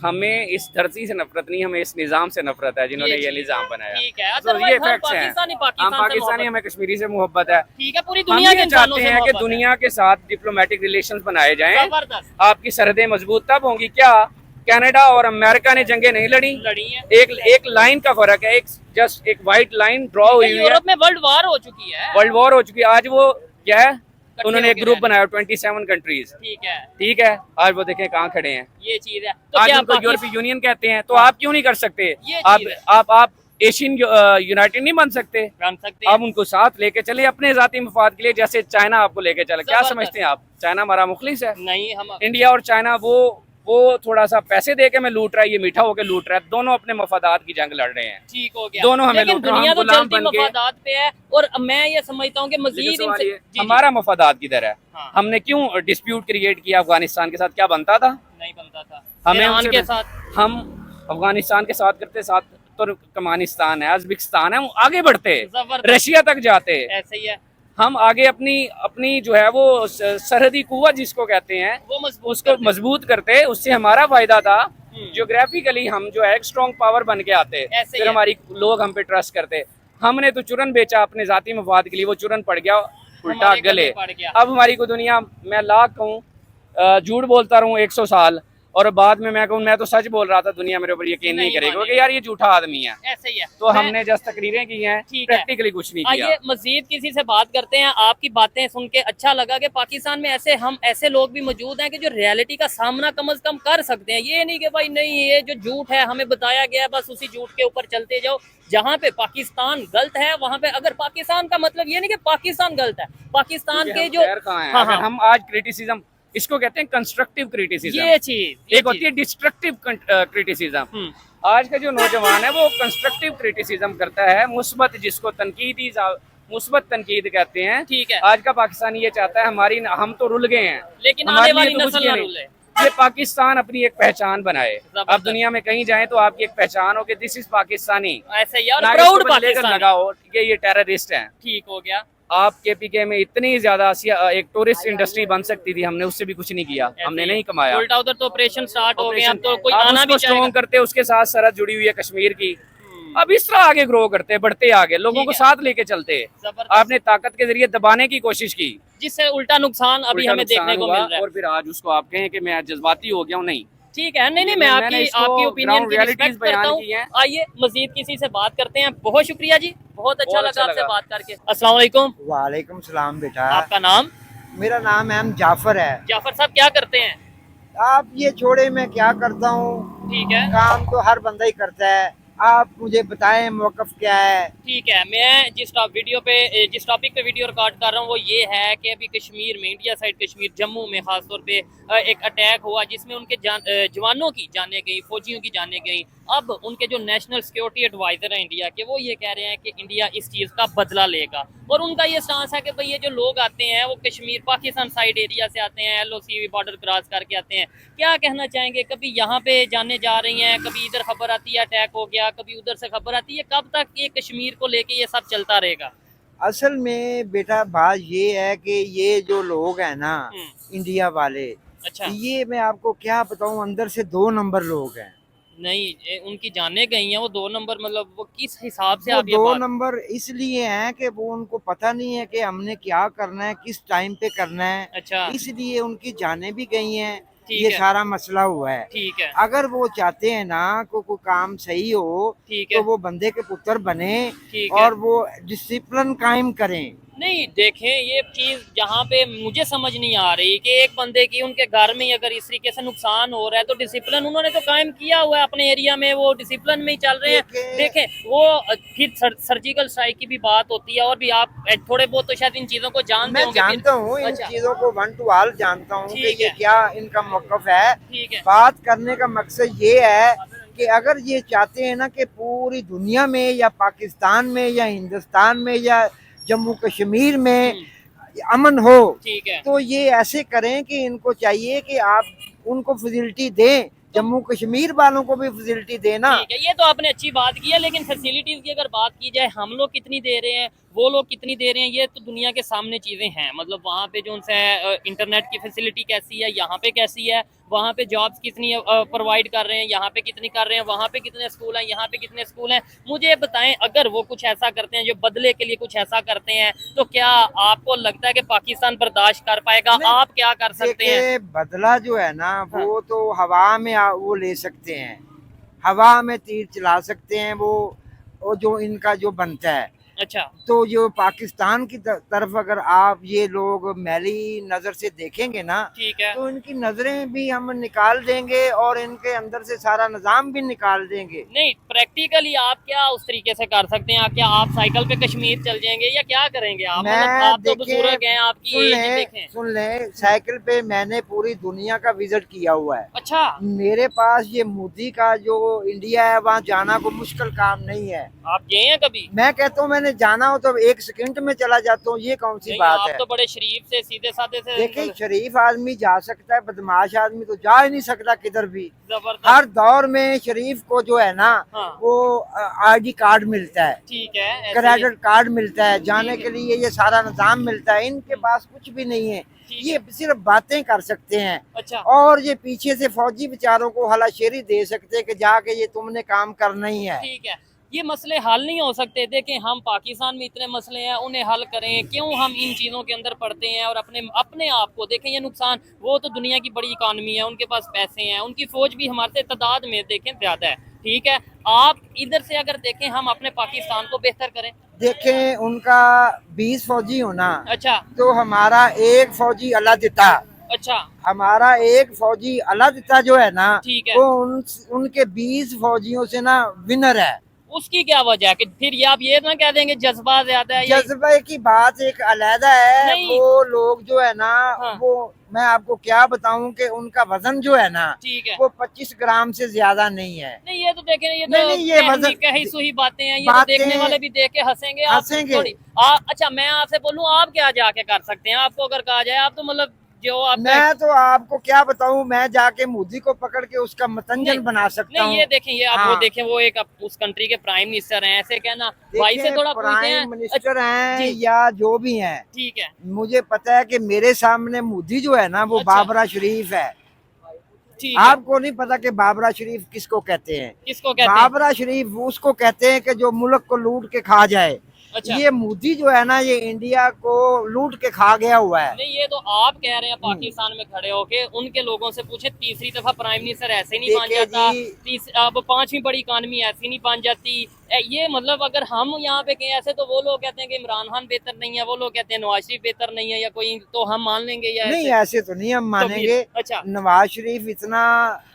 हमें इस धरती से नफरत नहीं, हमें इस निजाम से नफरत है जिन्होंने ये निजाम बनाया। ठीक है, तो ये फैक्ट्स हैं। हम पाकिस्तानी, हमें कश्मीरी से मोहब्बत है। ठीक है, पूरी दुनिया के चाहते हैं कि दुनिया के साथ डिप्लोमेटिक रिलेशंस बनाए जाएं। आपकी सरहदें मजबूत तब होंगी। क्या कनाडा और अमेरिका ने जंगें नहीं लड़ी है? एक लाइन का फर्क है, जस्ट एक व्हाइट लाइन ड्रॉ हुई है। यूरोप में वर्ल्ड वॉर हो चुकी है, वर्ल्ड वॉर हो चुकी है। आज वो क्या है, उन्होंने एक ग्रुप बनाया 27 कंट्रीज। ठीक है, आज वो देखें कहाँ खड़े हैं। ये चीज है। तो आज उनको यूरोपीय यूनियन कहते हैं, तो आप क्यों नहीं कर सकते? आप एशियन यूनाइटेड नहीं बन सकते? आप उनको साथ लेके चले अपने जाती मफाद के लिए, जैसे चाइना आपको लेके चले। क्या समझते हैं आप? चाइना हमारा मुखलिस है? नहीं, हम इंडिया और चाइना वो थोड़ा सा पैसे दे के मैं लूट रहा है, ये मीठा होके लूट रहा है। दोनों अपने मफादात की जंग लड़ रहे हैं। ठीक हो गया। दोनों हमें लूट दुनिया तो चलती मफादात पे है, और मैं ये समझता हूँ कि मजीद हमारा मफादात किधर है? हमने क्यों डिस्प्यूट क्रिएट किया अफगानिस्तान के साथ? क्या बनता था? नहीं बनता था। हमें के साथ, हम अफगानिस्तान के साथ करते, साथ तुर्कमेनिस्तान है, उज्बेकिस्तान है, आगे बढ़ते, रशिया तक जाते। ऐसे ही है, हम आगे अपनी जो है वो सरहदी कुव्वत जिसको कहते हैं उसको मजबूत करते। उससे हमारा फायदा था। जियोग्राफिकली हम जो है एक स्ट्रॉन्ग पावर बन के आते, फिर हमारी लोग हम पे ट्रस्ट करते। हमने तो चुरन बेचा अपने जाती मफाद के लिए, वो चुरन पड़ गया उल्टा गले। अब हमारी को दुनिया, मैं लाख कहूँ, झूठ बोलता रहूँ 100 साल, और बाद में मैं कहूँ मैं तो सच बोल रहा था, दुनिया मेरे ऊपर यकीन नहीं करेगी कि यार ये झूठा आदमी है। ऐसे ही है। तो हमने जस्ट तकरीरें की हैं, प्रैक्टिकली कुछ नहीं किया। आइए मजीद किसी से बात करते हैं। आपकी बातें सुन के अच्छा लगा कि पाकिस्तान में ऐसे लोग भी मौजूद हैं कि जो रियलिटी का सामना कम से कम कर सकते हैं। ये नहीं कि भाई नहीं, ये जो झूठ है हमें बताया गया है, बस उसी झूठ के ऊपर चलते जाओ। जहाँ पे पाकिस्तान गलत है वहाँ पे, अगर पाकिस्तान का मतलब ये नहीं कि पाकिस्तान गलत है, पाकिस्तान के जो हम आज क्रिटिसिज्म, इसको कहते हैं कंस्ट्रक्टिव क्रिटिसिज्म। ये चीज एक होती है डिस्ट्रक्टिव क्रिटिसिज्म। आज का जो नौजवान है वो कंस्ट्रक्टिव क्रिटिसिज्म करता है, मुस्बत, जिसको मुस्बत तनकीद कहते हैं। ठीक है, आज का पाकिस्तानी ये चाहता है हम तो रुल गए हैं, लेकिन आने वाली नस्ल ना रुले। ये पाकिस्तान अपनी एक पहचान बनाए। आप दुनिया में कहीं जाएं तो आपकी एक पहचान हो कि दिस इज पाकिस्तानी। ऐसे यार, प्राउड पाकिस्तानी लगाओ कि ये टेररिस्ट हैं। ठीक हो गया। आप केपीके में इतनी ज्यादा एक टूरिस्ट इंडस्ट्री बन सकती थी, हमने उससे भी कुछ नहीं किया, हमने नहीं कमाया। उल्टा उधर तो ऑपरेशन स्टार्ट हो गए, अब तो कोई आना भी स्ट्रॉन्ग करते, उसके साथ सरहद जुड़ी हुई है कश्मीर की। अब इस तरह आगे ग्रो करते, बढ़ते आगे, लोगों को साथ लेके चलते। आपने ताकत के जरिए दबाने की कोशिश की, जिससे उल्टा नुकसान अभी हमें देखने को मिल रहा है। और फिर आज उसको आप कहें कि मैं जज्बाती हो गया हूँ, नहीं, ठीक है, नहीं मैं मैंने आपकी इसको आपकी ओपिनियन ground की realities रिस्पेक्ट करता बयान हूँ। की हैं। आइए मजीद किसी से बात करते हैं। बहुत शुक्रिया जी, बहुत अच्छा बहुत लगा अच्छा आपसे लगा। बात करके। अस्सलाम वालेकुम। वालेकुम सलाम बेटा। आपका नाम? मेरा नाम एम जाफर है। जाफर साहब क्या करते हैं? आप ये छोड़े, मैं क्या करता हूँ, ठीक है, काम तो हर बंदा ही करता है। आप मुझे बताएं मौकफ क्या है। ठीक है। मैं जिस टॉपिक पे वीडियो रिकॉर्ड कर रहा हूँ वो ये है कि अभी कश्मीर में, इंडिया साइड कश्मीर जम्मू में खासतौर पे एक अटैक हुआ जिसमें उनके जवानों की जानें गई, फौजियों की जानें गई। अब उनके जो नेशनल सिक्योरिटी एडवाइजर हैं इंडिया के, वो ये कह रहे हैं कि इंडिया इस चीज़ का बदला लेगा। और उनका ये स्टांस है कि भाई ये जो लोग आते हैं वो कश्मीर पाकिस्तान साइड एरिया से आते हैं, LOC बॉर्डर क्रॉस करके आते हैं। क्या कहना चाहेंगे, कभी यहाँ पे जाने जा रही हैं, कभी इधर खबर आती है अटैक हो गया, कभी उधर से खबर आती है, कब तक ये कश्मीर को लेके ये सब चलता रहेगा? असल में बेटा बात ये है कि ये जो लोग हैं ना, इंडिया वाले, अच्छा, ये मैं आपको क्या बताऊं, अंदर से 2 नंबर लोग हैं। नहीं उनकी जाने गई हैं वो 2 नंबर, मतलब वो किस हिसाब से वो आप ये 2 बात? नंबर इसलिए हैं कि वो उनको पता नहीं है कि हमने क्या करना है, किस टाइम पे करना है, अच्छा, इसलिए उनकी जानें भी गई हैं। ठीक ये है, सारा मसला हुआ है। ठीक है, अगर वो चाहते हैं ना को कोई काम सही हो, ठीक है, तो वो बंदे के पुत्र बने ठीक है। और वो डिसिप्लिन कायम करें। नहीं देखें, ये चीज़ जहाँ पे मुझे समझ नहीं आ रही कि एक बंदे की उनके घर में ही अगर इस तरीके से नुकसान हो रहा है तो डिसिप्लिन उन्होंने तो कायम किया हुआ है अपने एरिया में, वो डिसिप्लिन में ही चल रहे हैं। देखें वो फिर सर्जिकल स्ट्राइक की भी बात होती है, और भी आप थोड़े बहुत तो शायद इन चीज़ों को जानते मैं होंगे। जानता हूँ इन अच्छा, चीजों को, 1 to all जानता हूँ कि ठीक ये है, क्या इनका मौकफ है। ठीक है, बात करने का मकसद ये है कि अगर ये चाहते हैं ना कि पूरी दुनिया में या पाकिस्तान में या हिंदुस्तान में या जम्मू कश्मीर में अमन हो, ठीक है। तो ये ऐसे करें कि इनको चाहिए कि आप उनको फैसिलिटी दें, जम्मू कश्मीर वालों को भी फैसिलिटी देना। ठीक है, ये तो आपने अच्छी बात की है, लेकिन फैसिलिटीज की अगर बात की जाए, हम लोग कितनी दे रहे हैं, वो लोग कितनी दे रहे हैं, ये तो दुनिया के सामने चीज़ें हैं। मतलब वहाँ पे जो उनसे इंटरनेट की फैसिलिटी कैसी है, यहाँ पे कैसी है, वहाँ पे जॉब्स कितनी प्रोवाइड कर रहे हैं, यहाँ पे कितनी कर रहे हैं, वहाँ पे कितने स्कूल हैं, यहाँ पे कितने स्कूल हैं। मुझे बताएं, अगर वो कुछ ऐसा करते हैं, जो बदले के लिए कुछ ऐसा करते हैं, तो क्या आपको लगता है कि पाकिस्तान बर्दाश्त कर पाएगा? आप क्या कर सकते हैं? देखिए बदला जो है ना, वो तो हवा में वो ले सकते हैं, हवा में तीर चला सकते हैं। वो जो इनका जो बनता है, अच्छा, तो जो पाकिस्तान की तरफ अगर आप ये लोग मैली नजर से देखेंगे ना, ठीक है। तो इनकी नजरें भी हम निकाल देंगे और इनके अंदर से सारा निजाम भी निकाल देंगे। नहीं, प्रैक्टिकली आप क्या उस तरीके से कर सकते हैं? क्या आप साइकिल पे कश्मीर चल जाएंगे या क्या करेंगे आप? मतलब आप तो बुजुर्ग हैं, आपकी एज ही देखें। सुन ले, साइकिल पे मैंने पूरी दुनिया का विजिट किया हुआ है। अच्छा, मेरे पास ये मोदी का जो इंडिया है, वहाँ जाना कोई मुश्किल काम नहीं है। आप गए हैं कभी? मैं कहता हूँ मैंने जाना हो तो 1 सेकंड में चला जाता हूँ, ये कौन सी नहीं, बात आप है। तो बड़े शरीफ से, सीधे साधे से। देखिए शरीफ आदमी जा सकता है, बदमाश आदमी तो जा ही नहीं सकता किधर भी। जबरदस्त। हर दौर में शरीफ को जो है ना, हाँ। वो ID कार्ड मिलता है, ठीक है, ऐसे ही- क्रेडिट कार्ड मिलता है, जाने ठीक के लिए ये सारा निजाम मिलता है। इनके पास कुछ भी नहीं है, ठीक ये सिर्फ बातें कर सकते हैं। अच्छा, और ये पीछे से फौजी बेचारों को हलाशेरी दे सकते हैं कि जाके ये तुमने काम करना ही है। ठीक है। ये मसले हल नहीं हो सकते? देखें, हम पाकिस्तान में इतने मसले हैं, उन्हें हल करें, क्यों हम इन चीज़ों के अंदर पड़ते हैं? और अपने आप को देखें, ये नुकसान, वो तो दुनिया की बड़ी इकानमी है, उनके पास पैसे हैं, उनकी फौज भी हमारे तादाद में देखें ज़्यादा है। ठीक है, आप इधर से अगर देखें, हम अपने पाकिस्तान को बेहतर करें। देखें उनका 20 फौजी होना, अच्छा, तो हमारा 1 फौजी अल्लाह देता, अच्छा, हमारा 1 फौजी अल्लाह देता जो है ना, ठीक है। वो उनके 20 फौजियों से ना विनर है। उसकी क्या वजह है कि फिर ये आप ये ना कह देंगे जज्बा ज्यादा है? जज्बे की बात एक अलहदा है। नहीं। वो लोग जो है ना, हाँ। वो मैं आपको क्या बताऊं कि उनका वजन जो है ना, ठीक है। वो 25 ग्राम से ज्यादा नहीं है। नहीं, ये तो देखें, ये तो नहीं, ये वजन- कही सुही बातें हैं, ये तो बातें- देखने वाले भी देख के हंसेंगे। आप हंसेंगे। थोड़ी अच्छा, मैं आपसे बोलूं, आप क्या जाके कर सकते हैं? आपको अगर कहा जाए, आप तो मतलब जो आप मैं तो आपको क्या बताऊं, मैं जाके मोदी को पकड़ के उसका मतंजन नहीं, बना सकता हूं। नहीं, ये देखें, ये आप हाँ। वो देखें, वो एक उस कंट्री के प्राइम मिनिस्टर हैं, ऐसे कहना भाई से थोड़ा पूछते हैं। प्राइम मिनिस्टर हैं जी। या जो भी हैं, ठीक है, मुझे पता है कि मेरे सामने मोदी जो है ना, वो अच्छा। बाबरा शरीफ है। ठीक है। आपको नहीं पता कि बाबरा शरीफ किसको कहते हैं? किसको कहते हैं? बाबरा शरीफ उसको कहते हैं कि जो मुल्क को लूट के खा जाए। अच्छा। ये मोदी जो है ना, ये इंडिया को लूट के खा गया हुआ है। नहीं, ये तो आप कह रहे हैं पाकिस्तान में खड़े होके, उनके लोगों से पूछे, तीसरी दफा प्राइम मिनिस्टर ऐसे नहीं बन देखिए जाता, जी, अब पांचवी बड़ी इकानमी ऐसी नहीं बन जाती। ये मतलब अगर हम यहाँ पे कहें ऐसे, तो वो लोग कहते हैं कि इमरान खान बेहतर नहीं है, वो लोग कहते हैं नवाज शरीफ बेहतर नहीं है, या कोई, तो हम मान लेंगे या नहीं ऐसे? ऐसे तो नहीं हम तो मानेंगे। फिर अच्छा नवाज शरीफ इतना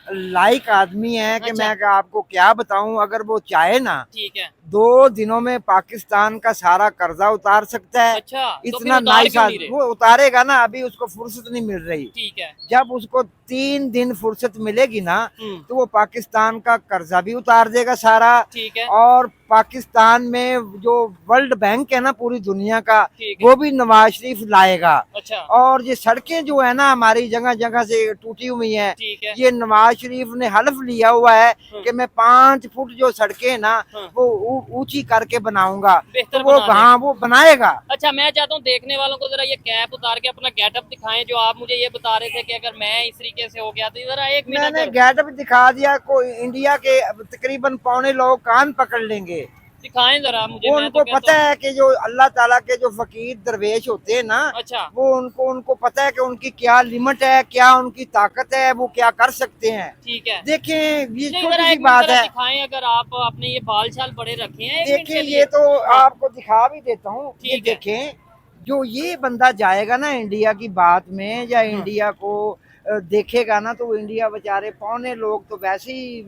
लाइक आदमी है कि अच्छा। मैं आपको क्या बताऊं, अगर वो चाहे ना ठीक है। 2 दिनों में पाकिस्तान का सारा कर्जा उतार सकता है। अच्छा, तो फिर इतना उतार नाइस क्यों नहीं आदमी, रहे? वो उतारेगा ना, अभी उसको फुर्सत नहीं मिल रही। ठीक है। जब उसको 3 दिन फुर्सत मिलेगी ना, हम्म। तो वो पाकिस्तान का कर्जा भी उतार देगा सारा। ठीक है। और पाकिस्तान में जो वर्ल्ड बैंक है ना पूरी दुनिया का, ठीक है। वो भी नवाज शरीफ लाएगा। अच्छा। और ये सड़कें जो है ना हमारी जगह जगह से टूटी हुई हैं, ठीक है। ये नवाज शरीफ ने हल्फ लिया हुआ है कि मैं 5 फुट जो सड़कें ना हाँ। वो ऊंची करके बनाऊंगा। बेहतर तो वो बना हाँ वो बनाएगा। अच्छा, मैं चाहता हूँ देखने वालों को जरा ये कैप उतार के अपना गेटअप दिखाएं, जो आप मुझे ये बता रहे थे कि अगर मैं इस तरीके से हो गया तो जरा एक मिनट मैंने अगर गेटअप दिखा दिया, कोई इंडिया के तकरीबन पौने लोग कान पकड़ लेंगे। दिखाएं जरा मुझे, वो मैं उनको तो कहता पता हूँ। है कि जो अल्लाह ताला के जो फकीर दरवेश होते हैं ना, अच्छा। वो उनको पता है कि उनकी क्या लिमिट है, क्या उनकी ताकत है, वो क्या कर सकते हैं। ठीक है। देखें, ये नहीं, छोटी जरा सी एक मिनट बात जरा है। दिखाएं, अगर आप अपने ये बाल छाल बड़े रखे हैं, एक मिनट देखें के लिए। ये तो हाँ। आपको दिखा भी देता हूँ। ये ठीक है। देखें, जो ये बंदा जाएगा ना इंडिया की बात में, या इंडिया को देखेगा ना, तो वो इंडिया बेचारे पौने लोग तो वैसे ही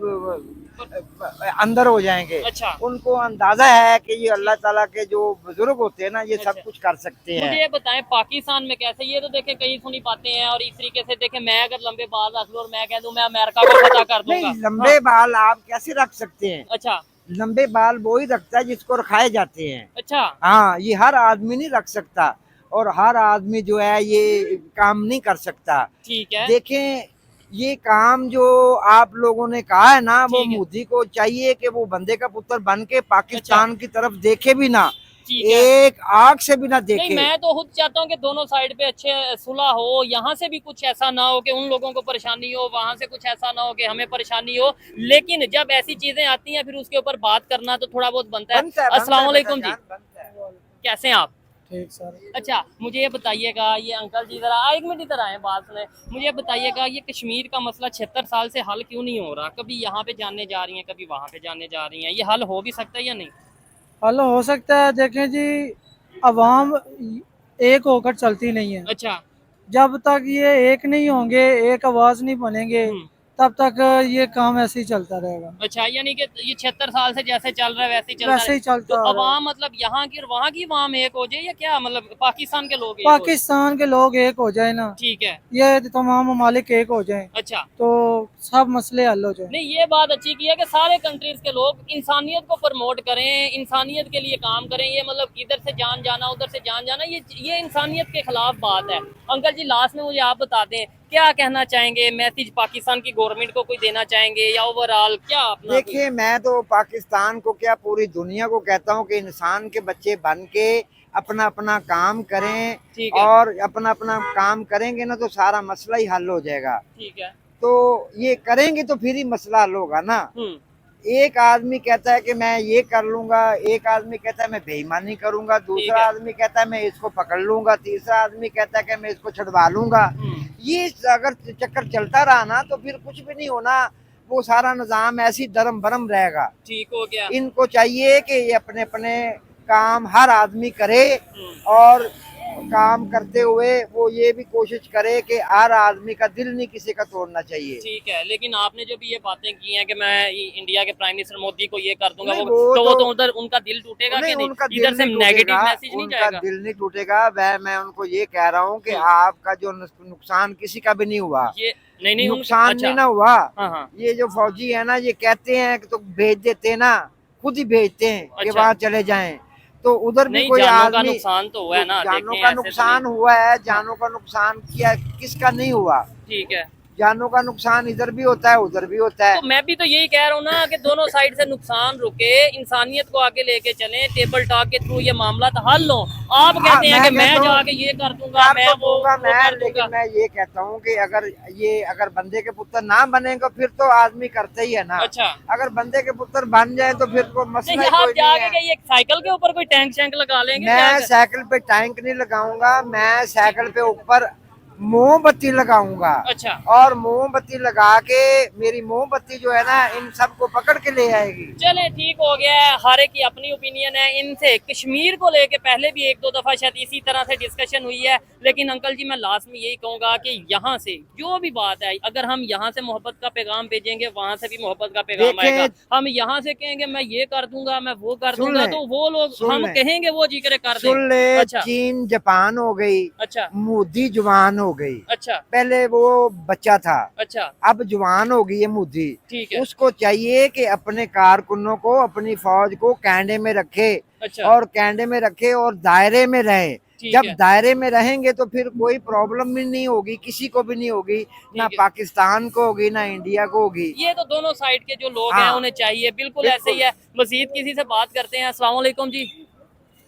अंदर हो जाएंगे। अच्छा। उनको अंदाजा है कि ये अल्लाह ताला के जो बुजुर्ग होते हैं ना, ये अच्छा। सब कुछ कर सकते मुझे हैं। ये बताएं पाकिस्तान में कैसे, ये तो देखे कहीं सुनी पाते हैं, और इस तरीके से देखे मैं अगर लंबे बाल रख लूं और मैं कह दूं मैं अमेरिका को फतह कर दूंगा। नहीं, लंबे बाल आप कैसे रख सकते हैं? अच्छा। लंबे बाल वो ही रखता है जिसको रखाए जाते हैं। अच्छा। हाँ, ये हर आदमी नहीं रख सकता, और हर आदमी जो है ये काम नहीं कर सकता। ठीक है। देखें, ये काम जो आप लोगों ने कहा है ना, वो ठीक है। मोदी को चाहिए कि वो बंदे का पुत्र बन के पाकिस्तान की तरफ देखे भी ना, ठीक है। एक आंख से भी ना नहीं, देखे। मैं तो खुद चाहता हूँ कि दोनों साइड पे अच्छे सुलह हो, यहाँ से भी कुछ ऐसा ना हो कि उन लोगों को परेशानी हो, वहां से कुछ ऐसा ना हो कि हमें परेशानी हो। लेकिन जब ऐसी चीजें आती हैं, फिर उसके ऊपर बात करना तो थोड़ा बहुत बनता है। अस्सलाम वालेकुम जी, कैसे हैं आप? ठीक सर। अच्छा, मुझे ये बताइएगा, ये अंकल जी जरा एक मिनट इधर आए, बात सुने। मुझे ये बताइएगा, ये कश्मीर का मसला 76 साल से हल क्यों नहीं हो रहा? कभी यहाँ पे जानने जा रही हैं, कभी वहाँ पे जानने जा रही हैं, ये हल हो भी सकता है या नहीं? हल हो सकता है। देखें जी, अवाम एक होकर चलती नहीं है। अच्छा। जब तक ये एक नहीं होंगे, एक आवाज नहीं बनेंगे, तब तक ये काम ऐसे ही चलता रहेगा। अच्छा, यानी कि ये 76 साल से जैसे चल रहा है वैसे ही चलता वैसे ही है। चलता तो आ रहा है। अवाम मतलब यहाँ की और वहाँ की अवाम एक हो जाए, या क्या मतलब पाकिस्तान के लोग एक हो जाए? पाकिस्तान के लोग एक हो जाए ना, ठीक है। ये तमाम ममालिक एक हो जाए, अच्छा। तो सब मसले हल हो जाए। नहीं, ये बात अच्छी की है कि सारे कंट्रीज के लोग इंसानियत को प्रमोट करें, इंसानियत के लिए काम करें। ये मतलब इधर से जान जाना उधर से जान जाना, ये इंसानियत के खिलाफ बात है। अंकल जी, लास्ट में मुझे आप बता दें, क्या कहना चाहेंगे, मैसेज पाकिस्तान की गवर्नमेंट को कोई देना चाहेंगे, या ओवरऑल क्या अपना? देखिए, मैं तो पाकिस्तान को क्या पूरी दुनिया को कहता हूँ कि इंसान के बच्चे बन के अपना अपना काम करें, ठीक है। और अपना अपना काम करेंगे ना, तो सारा मसला ही हल हो जाएगा। ठीक है। तो ये करेंगे तो फिर ही मसला हल होगा ना। हम्म। एक आदमी कहता है कि मैं ये कर लूंगा, एक आदमी कहता है मैं बेईमानी करूंगा, दूसरा है। आदमी कहता है मैं इसको पकड़ लूंगा, तीसरा आदमी कहता है कि मैं इसको छुड़वा लूंगा। ये अगर चक्कर चलता रहा ना, तो फिर कुछ भी नहीं होना, वो सारा निजाम ऐसी दरम बरम रहेगा। ठीक हो गया। इनको चाहिए कि ये अपने अपने काम हर आदमी करे, और काम करते हुए वो ये भी कोशिश करे कि हर आदमी का दिल नहीं किसी का तोड़ना चाहिए। ठीक है, लेकिन आपने जो भी ये बातें की हैं कि मैं इंडिया के प्राइम मिनिस्टर मोदी को ये कर दूंगा, नहीं, वो वो तो उधर उनका दिल टूटेगा कि नहीं? उनका दिल इधर से नहीं नेगेटिव टूटेगा, मैसेज नहीं उनका जाएगा? दिल नहीं टूटेगा। वह मैं उनको ये कह रहा हूँ कि आपका जो नुकसान किसी का भी नहीं हुआ, ये नहीं नुकसान अच्छा। नहीं ना हुआ। हाँ हाँ। ये जो फौजी है ना, ये कहते हैं कि तो भेज देते हैं ना, खुद ही भेजते हैं कि अच्छा। वहाँ चले जाएं, तो उधर भी नहीं, कोई जानों का आदमी, नुकसान तो हुआ है ना, जानों देखें का ऐसे तो नुकसान नहीं। हुआ है, जानों का नुकसान किया किसका नहीं हुआ। ठीक है। जानों का नुकसान इधर भी होता है उधर भी होता है। तो मैं भी तो यही कह रहा हूँ ना कि दोनों साइड से नुकसान रुके, इंसानियत को आगे लेके चलें, टेबल टॉक के थ्रू ये मामला तो हल लो। आप कहते हैं कि मैं जाके ये कर दूंगा, मैं वो कर दूंगा। लेकिन मैं ये कहता हूँ कि अगर बंदे के पुत्र ना बनेगा फिर तो आदमी करते ही है ना। अच्छा, अगर बंदे के पुत्र बन जाए तो फिर कोई मसला नहीं ही आप कोई नहीं जाके है। कहीं एक साइकिल के ऊपर कोई टैंक शैंक लगा लेंगे क्या मैं साइकिल पे टैंक नहीं लगाऊंगा, मैं साइकिल पे ऊपर मोमबत्ती लगाऊंगा। अच्छा, और मोमबत्ती लगा के मेरी मोमबत्ती जो है ना इन सबको पकड़ के ले आएगी। चले ठीक हो गया है, हर एक की अपनी ओपिनियन है। इनसे कश्मीर को लेके पहले भी एक दो दफा शायद इसी तरह से डिस्कशन हुई है, लेकिन अंकल जी मैं लास्ट में यही कहूंगा कि यहाँ से जो भी बात है, अगर हम यहाँ से मोहब्बत का पैगाम भेजेंगे वहां से भी मोहब्बत का पैगाम देखें, आएगा। हम यहाँ से कहेंगे मैं ये कर दूंगा, मैं वो कर सुन दूंगा, लें, तो वो लोग सुन हम लें। कहेंगे वो जिक्र कर दें। सुन ले, अच्छा, चीन जापान हो गई, अच्छा, मोदी जवान हो गई। अच्छा, पहले वो बच्चा था, अच्छा, अब जवान हो गई है मोदी। ठीक है, उसको चाहिए कि अपने कारकुनों को, अपनी फौज को कैंडे में रखे, अच्छा, और कैंडे में रखे और दायरे में रहे। ठीक जब है, दायरे में रहेंगे तो फिर कोई प्रॉब्लम भी नहीं होगी, किसी को भी नहीं होगी, ना ठीक है। पाकिस्तान को होगी ना इंडिया को होगी। ये तो दोनों साइड के जो लोग हाँ। हैं उन्हें चाहिए, बिल्कुल ऐसे ही है। मजीद किसी से बात करते हैं। अस्सलाम वालेकुम जी,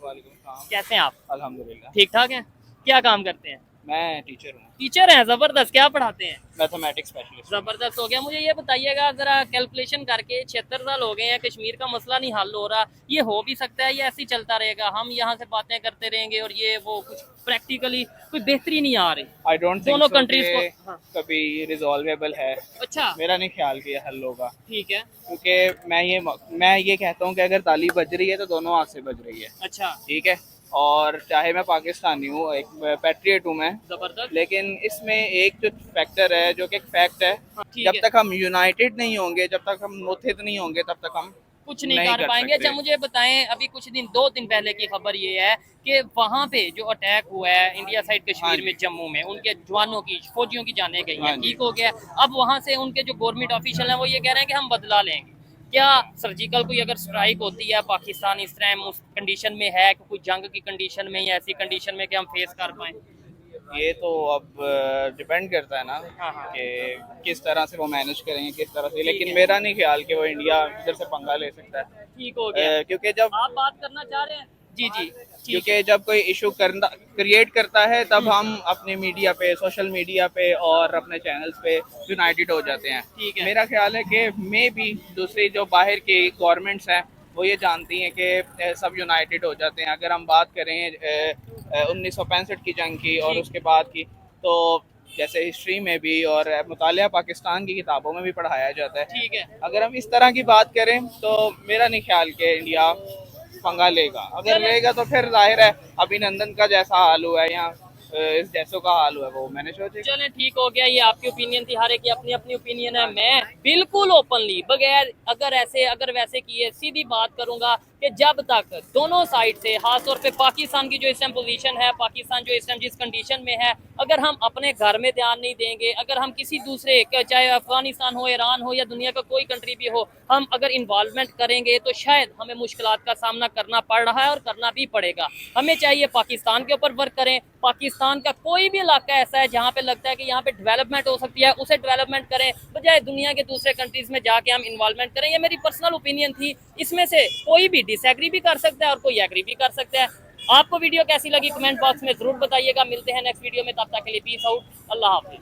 कैसे हैं आप? अल्हम्दुलिल्लाह। ठीक ठाक हैं? क्या काम करते हैं? मैं टीचर हूँ, टीचर हैं, जबरदस्त। क्या पढ़ाते हैं? Mathematics specialist. जबरदस्त हो गया। मुझे ये बताइएगा, जरा कैलकुलेशन करके 76 साल हो गए हैं, कश्मीर का मसला नहीं हल हो रहा, ये हो भी सकता है, ये ऐसे ही चलता रहेगा? हम यहाँ से बातें करते रहेंगे और ये वो कुछ प्रैक्टिकली कोई बेहतरी नहीं आ रही आई डोंट थिंक दोनों सो कंट्रीज कि को। हाँ, कभी रिजॉल्वेबल है। अच्छा, मेरा नहीं ख्याल कि ये हल होगा, ठीक है, क्योंकि मैं ये कहता हूँ कि अगर ताली बज रही है तो दोनों हाथ से बज रही है। अच्छा, ठीक है, और चाहे मैं पाकिस्तानी हूँ, एक पैट्रियट हूँ मैं, जबरदस्त, लेकिन इसमें एक जो फैक्टर है, जो कि एक फैक्ट है, हाँ, ठीक जब है, तक हम यूनाइटेड नहीं होंगे, जब तक हम मुत्तहिद नहीं होंगे, तब तक हम कुछ नहीं नहीं कर कर पाएंगे। सकते। अच्छा मुझे बताएं, अभी कुछ दिन 2 दिन पहले की खबर ये है कि वहाँ पे जो अटैक हुआ है इंडिया साइड हाँ कश्मीर जी। में, जम्मू में, उनके जवानों की, फौजियों की जाने गई हाँ हैं, जी। ठीक हो गया। अब वहाँ से उनके जो गवर्नमेंट ऑफिशियल हैं वो ये कह रहे हैं कि हम बदला लेंगे। क्या सर्जिकल कोई अगर स्ट्राइक होती है, पाकिस्तान इस टाइम उस कंडीशन में है कि कोई जंग की कंडीशन में या ऐसी कंडीशन में कि हम फेस कर पाए? ये तो अब डिपेंड करता है ना हाँ, हाँ। कि किस तरह से वो मैनेज करेंगे, किस तरह से। ठीक लेकिन है। मेरा नहीं ख्याल कि वो इंडिया इधर से पंगा ले सकता है, ठीक हो गया। क्योंकि जब आप बात करना चाह रहे हैं? जी जी, ठीक है। क्योंकि जब कोई इशू करना क्रिएट करता है तब हम अपने मीडिया पे, सोशल मीडिया पे और अपने चैनल्स पे यूनाइटेड हो जाते हैं। ठीक है। मेरा ख्याल है कि मे बी दूसरी जो बाहर की गवर्नमेंट्स हैं वो ये जानती हैं कि सब यूनाइटेड हो जाते हैं। अगर हम बात करें 1965 की जंग की और जी। उसके बाद की, तो जैसे हिस्ट्री में भी और मुतालिया पाकिस्तान की किताबों में भी पढ़ाया जाता है। ठीक है, अगर हम इस तरह की बात करें तो मेरा नहीं ख्याल कि इंडिया पंगा लेगा। अगर लेगा तो फिर जाहिर है अभिनंदन का जैसा हाल हुआ है या इस जैसों का हाल हुआ है वो मैंने सोचा। चलें ठीक हो गया। ये आपकी ओपिनियन थी, हर एक की अपनी अपनी ओपिनियन है। मैं बिल्कुल ओपनली, बगैर अगर वैसे किए, सीधी बात करूंगा कि जब तक दोनों साइड से, खासतौर पे पाकिस्तान की जो इस टाइम पोजीशन है, पाकिस्तान जो इस टाइम जिस कंडीशन में है, अगर हम अपने घर में ध्यान नहीं देंगे, अगर हम किसी दूसरे, चाहे अफगानिस्तान हो, ईरान हो या दुनिया का कोई कंट्री भी हो, हम अगर इन्वॉल्वमेंट करेंगे तो शायद हमें मुश्किलात का सामना करना पड़ रहा है और करना भी पड़ेगा। हमें चाहिए पाकिस्तान के ऊपर वर्क करें। पाकिस्तान का कोई भी इलाका ऐसा है जहाँ पे लगता है कि यहाँ पे डेवलपमेंट हो सकती है, उसे डेवलपमेंट करें, बजाय दुनिया के दूसरे कंट्रीज में जाके हम इन्वॉल्वमेंट करें। ये मेरी पर्सनल ओपिनियन थी। इसमें से कोई भी डिसएग्री भी कर सकता है और कोई एग्री भी कर सकता है। आपको वीडियो कैसी लगी कमेंट बॉक्स में जरूर बताइएगा। मिलते हैं नेक्स्ट वीडियो में, तब तक के लिए पीस आउट, अल्लाह हाफिज।